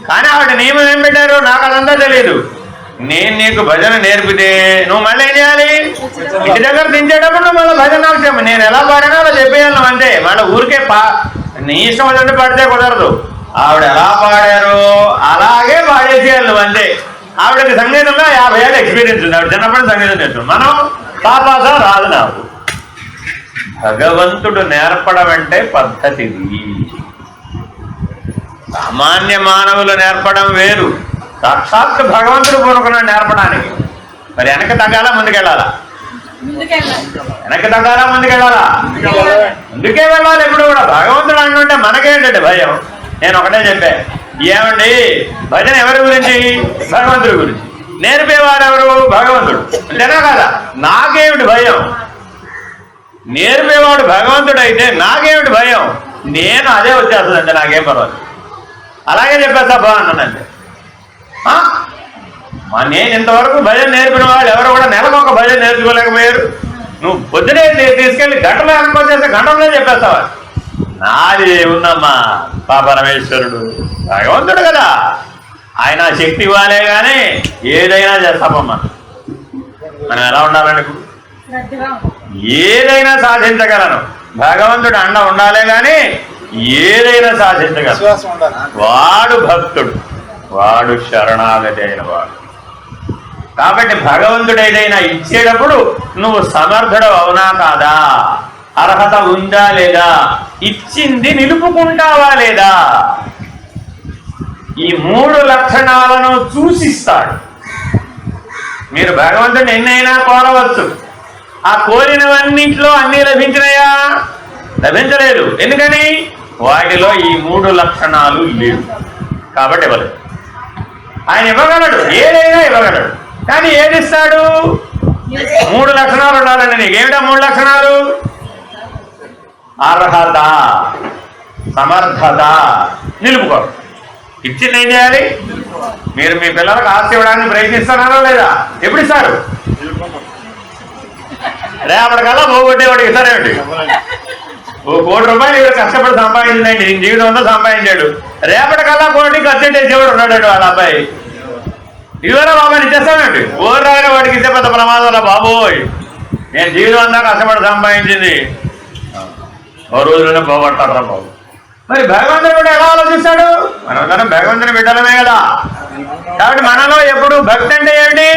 కానీ ఆవిడ నియమం ఏం పెట్టారు నాకు అదంతా తెలియదు. నేను నీకు భజన నేర్పితే నువ్వు మళ్ళీ ఏం చేయాలి? ఇంటి దగ్గర దించేటప్పుడు నువ్వు మళ్ళీ భజన అవసరం. నేను ఎలా పాడానో అలా చెప్పేయాలి అంతే. మళ్ళీ ఊరికే నీ ఇష్టం వచ్చినట్టు పాడితే కుదరదు. ఆవిడ ఎలా పాడారో అలాగే పాడేసేయాలి నువ్వు అంతే. ఆవిడకి సంగీతంలో 50 ఏళ్ళ ఎక్స్పీరియన్స్ ఉంది, ఆవిడ చిన్నప్పటి సంగీతం నేర్చుకున్నాం. మనం పాపాస రాదు. నాకు భగవంతుడు నేర్పడం అంటే పద్ధతిది. సామాన్య మానవులు నేర్పడం వేరు, సాక్షాత్ భగవంతుడు పూనుకున్నాడు నేర్పడానికి. మరి వెనక్కి తగ్గాలా ముందుకెళ్ళాలా? వెనక్కి తగ్గాలా ముందుకెళ్ళాలా? ముందుకే వెళ్ళాలి ఎప్పుడు కూడా. భగవంతుడు అంటుంటే మనకేంటంటే భయం. నేను ఒకటే చెప్పా, ఏమండి భజన ఎవరి గురించి? భగవంతుడి గురించి. నేర్పేవాడు ఎవరు? భగవంతుడు. అంతేనా కదా? నాకేమిటి భయం? నేర్పేవాడు భగవంతుడు అయితే నాకేమిటి భయం? నేను అదే వచ్చేస్తుందంటే నాకేం పర్వాలేదు, అలాగే చెప్పేస్తా బాగున్నానంటే. నేను ఇంతవరకు భజన నేర్పిన వాళ్ళు ఎవరు కూడా నెలకు ఒక భజన నేర్చుకోలేకపోయారు. నువ్వు పొద్దునే తీసుకెళ్ళి గంటలో అనుకోచేస్తే గంటలో చెప్పేస్తావా? నాది ఉందమ్మా, పరమేశ్వరుడు భగవంతుడు కదా, ఆయన శక్తి ఇవ్వాలే కానీ ఏదైనా చేస్తామమ్మా. మనం ఎలా ఉండాలండి? ఏదైనా సాధించగలను, భగవంతుడు అండ ఉండాలే కానీ ఏదైనా సాధించగలను. వాడు భక్తుడు, వాడు శరణాగతి అయిన వాడు. కాబట్టి భగవంతుడు ఏదైనా ఇచ్చేటప్పుడు నువ్వు సమర్థుడు అవునా కాదా, అర్హత ఉందా లేదా, ఇచ్చింది నిలుపుకుంటావా లేదా, ఈ 3 లక్షణాలను చూసిస్తాడు. మీరు భగవంతుడిని ఎన్నైనా కోరవచ్చు, ఆ కోరినవన్నింటిలో అన్నీ లభించినాయా? లభించలేదు. ఎందుకని? వాటిలో ఈ 3 లక్షణాలు లేవు. కాబట్టి ఇవ్వలేదు. ఆయన ఇవ్వగలడు, ఏదైనా ఇవ్వగలడు, కానీ ఏది ఇస్తాడు? 3 లక్షణాలు ఉండాలండి నీకు. ఏమిటా 3 లక్షణాలు? అర్హత, సమర్థత, నిలుపుకోవడం. ఇచ్చింది ఏం చేయాలి? మీరు మీ పిల్లలకు ఆస్తి ఇవ్వడానికి ప్రయత్నిస్తున్నారా లేదా? ఎప్పుడు ఇస్తారు? రేపటికల్లా పోగొట్టేవాడికి ఇస్తారేమిటి? ఓ ₹1 ఇవి కష్టపడి సంపాదించిందండి, నేను జీవితం అంతా సంపాదించాడు. రేపటికల్లా కోటి ఖర్చు చేసేవాడు ఉన్నాడు వాళ్ళ అబ్బాయి. ఇదివరా బాబాయ్ ఇచ్చేస్తానండి, ఓరాయిన వాడికి ఇచ్చే పెద్ద ప్రమాదంలో బాబోయ్, నేను జీవితం అంతా కష్టపడి సంపాదించింది ఓ రోజులోనే పోగొట్టారా బాబు. మరి భగవంతుడు కూడా ఎలా ఆలోచిస్తాడు? మనందరం భగవంతుని బిడ్డలమే కదా. కాబట్టి మనలో ఎప్పుడు భక్తి అంటే ఏమిటి?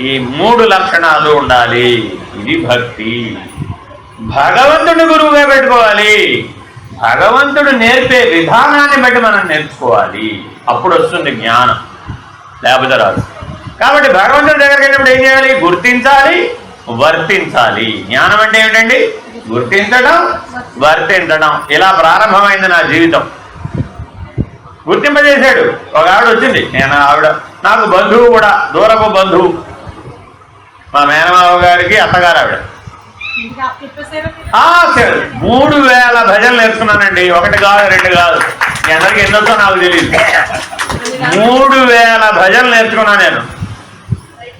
ఈ 3 లక్షణాలు ఉండాలి. ఇది భక్తి. భగవంతుడిని గురువుగా పెట్టుకోవాలి. భగవంతుడు నేర్పే విధానాన్ని బట్టి మనం నేర్చుకోవాలి. అప్పుడు వస్తుంది జ్ఞానం, లేకపోతే రాదు. కాబట్టి భగవంతుడి దగ్గరికి వెళ్ళినప్పుడు ఏం చేయాలి? గుర్తించాలి, వర్తించాలి. జ్ఞానం అంటే ఏమిటండి? గుర్తించడం, వర్తించడం. ఇలా ప్రారంభమైంది నా జీవితం. గుర్తింపజేశాడు. ఒక ఆవిడ వచ్చింది, నేను ఆవిడ నాకు బంధువు కూడా, దూరపు బంధువు, మా మేనమావ గారికి అత్తగారు ఆవిడ. 3000 భజనలు నేర్చుకున్నానండి. 1 కాదు 2 కాదు, మీ అందరికి ఎన్నొచ్చో నాకు తెలియదు. 3000 భజనలు నేర్చుకున్నాను నేను.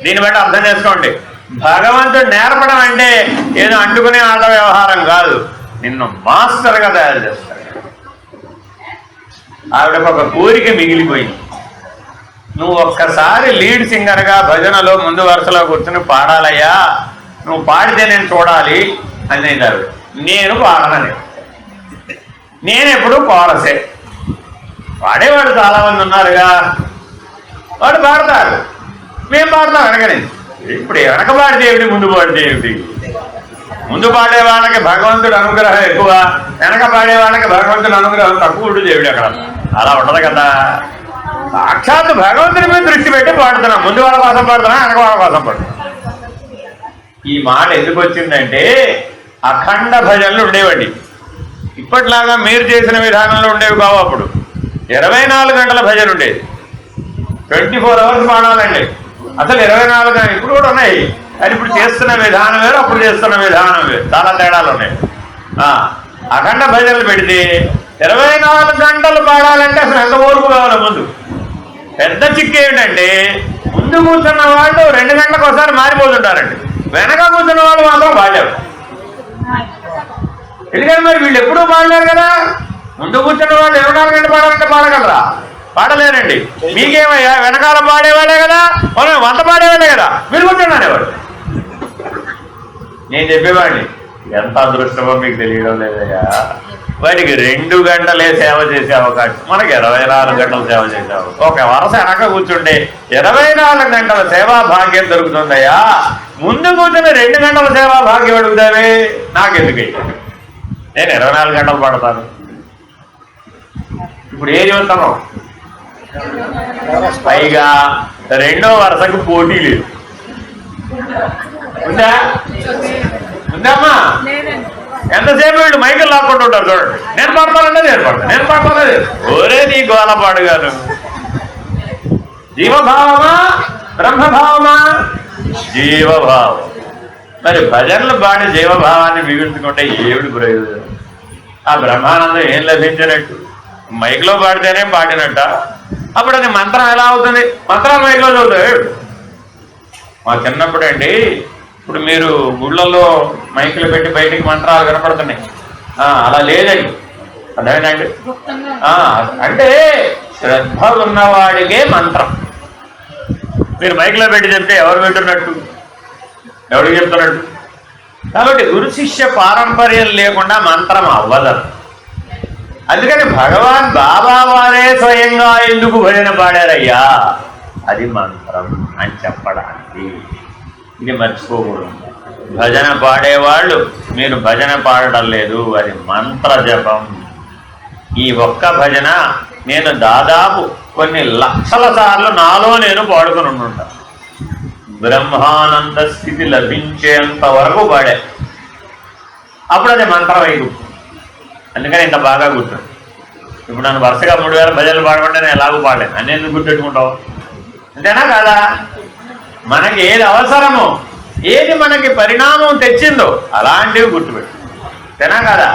దీన్ని బట్టి అర్థం చేసుకోండి, భగవంతుడు నేర్పడం అంటే ఏదో అంటుకునే ఆట వ్యవహారం కాదు, నిన్ను మాస్టర్గా తయారు చేస్తాడు. ఆవిడకు ఒక కోరిక మిగిలిపోయింది, నువ్వు ఒక్కసారి లీడ్ సింగర్గా భజనలో ముందు వరుసలో కూర్చుని పాడాలయ్యా, నువ్వు పాడితే నేను చూడాలి అనేది ఆవిడ. నేను పాడనని, నేను ఎప్పుడు కోరసే, పాడేవాడు చాలామంది ఉన్నారుగా, వాడు పాడతారు, మేము పాడతాం వెనకని. ఇప్పుడు వెనక పాడితే ఏమిటి, ముందు పాడితే ఏమిటి? ముందు పాడే వాళ్ళకి భగవంతుడు అనుగ్రహం ఎక్కువ, వెనక పాడే వాళ్ళకి భగవంతుడు అనుగ్రహం తక్కువ ఉంటుంది. ఏమిటి అక్కడ అలా ఉండదు కదా. సాక్షాత్తు భగవంతుడి మీద దృష్టి పెట్టి పాడుతున్నాం, ముందు వాళ్ళ కోసం పాడుతున్నాం, వెనక వాళ్ళ కోసం పాడుతున్నాం. ఈ మాట ఎందుకు వచ్చిందంటే అఖండ భజనలు ఉండేవండి. ఇప్పట్లాగా మీరు చేసిన విధానంలో ఉండేవి కావు. అప్పుడు 24 గంటల భజన ఉండేది, 24 అవర్స్ పాడాలండి. అసలు 24 గంటలు ఇప్పుడు కూడా ఉన్నాయి, కానీ ఇప్పుడు చేస్తున్న విధానం వేరు, అప్పుడు చేస్తున్న విధానం వేరు, చాలా తేడాలు ఉన్నాయి. అఖండ భజనలు పెడితే 24 గంటలు పాడాలంటే అసలు ఎంత ఓర్పు కావాలి. ముందు పెద్ద చిక్కు ఏమిటంటే ముందు కూర్చున్న వాళ్ళు 2 గంటలకు ఒకసారి మారిపోతుంటారండి, వెనక కూర్చున్న వాళ్ళు మాత్రం పాడారు. ఎందుకంటే మరి వీళ్ళు ఎప్పుడూ పాడలేరు కదా. ముందు కూర్చున్న వాళ్ళు 24 గంటలు పాడాలంటే పాడగలరా? పాడలేరండి. మీకేమయ్యా, వెనకాల పాడేవాళ్ళే కదా, మనం వంట పాడేవాళ్ళే కదా, మీరు కూర్చొని అనేవాడు. నేను చెప్పేవాడిని, ఎంత అదృష్టమో మీకు తెలియడం లేదయ్యా. వాడికి 2 గంటలే సేవ చేసే అవకాశం, మనకి 24 గంటలు సేవ చేసే అవకాశం. ఒక వరుస వెనక కూర్చుంటే 24 గంటల సేవా భాగ్యం దొరుకుతుందయ్యా. ముందు కూర్చుని 2 గంటల సేవా భాగ్యం అడుగుతావే, నాకెందుకయ్యా, నేను 24 గంటలు పడతాను. ఇప్పుడు ఏం చూస్తున్నాం, పైగా 2వ వరుసకు పోటీ లేదు. ఉందా? ఉందమ్మా? ఎంతసేపు వీళ్ళు మైకులు లాక్కుంటూ ఉంటారు చూడండి, నేను పడతానంటే నేను పడతాను, నేను పడతానే. ఓరే నీ గోలపాడు గారు, జీవభావమా బ్రహ్మభావమా? జీవభావం. మరి భజనలు పాడి జీవభావాన్ని మిగుల్చుకుంటే ఏమిటి ప్రయోజనం? ఆ బ్రహ్మానందం ఏం లభించినట్టు? మైక్లో పాడితేనే పాడినట్ట. అప్పుడు అది మంత్రం ఎలా అవుతుంది? మంత్రాలు మైక్లో చదువుతాయి. మా చిన్నప్పుడు అండి, ఇప్పుడు మీరు గుళ్ళల్లో మైకులు పెట్టి బయటికి మంత్రాలు కనపడుతున్నాయి, అలా లేదండి, అర్థమైందండి? అంటే శ్రద్ధ ఉన్నవాడికే మంత్రం. మీరు మైక్లో పెట్టి చెప్తే ఎవరు వింటున్నట్టు, ఎవరికి చెప్తున్నట్టు? కాబట్టి గురు శిష్య పారంపర్యం లేకుండా మంత్రం అవ్వదు. అందుకని భగవాన్ బాబా వారే స్వయంగా ఎందుకు భజన పాడారయ్యా, అది మంత్రం అని చెప్పడానికి. ఇది మర్చిపోకూడదు. భజన పాడేవాళ్ళు మీరు భజన పాడడం లేదు, అది మంత్ర జపం. ఈ ఒక్క భజన నేను దాదాపు కొన్ని లక్షల సార్లు నాలో నేను పాడుకుని ఉంటాను. బ్రహ్మానంద స్థితి లభించేంత వరకు పాడే, అప్పుడు అది మంత్రం అయి గుర్తు. అందుకని ఇంత బాగా గుర్తు. ఇప్పుడు నన్ను వరుసగా 3000 భజనలు పాడమంటే నేను ఎలాగూ పాడలేను, అన్నీ ఎందుకు గుర్తెట్టుకుంటావు? అంతేనా కాదా? మనకి ఏది అవసరమో, ఏది మనకి పరిణామం తెచ్చిందో అలాంటివి గుర్తుపెట్టు, అంతేనా కాదా?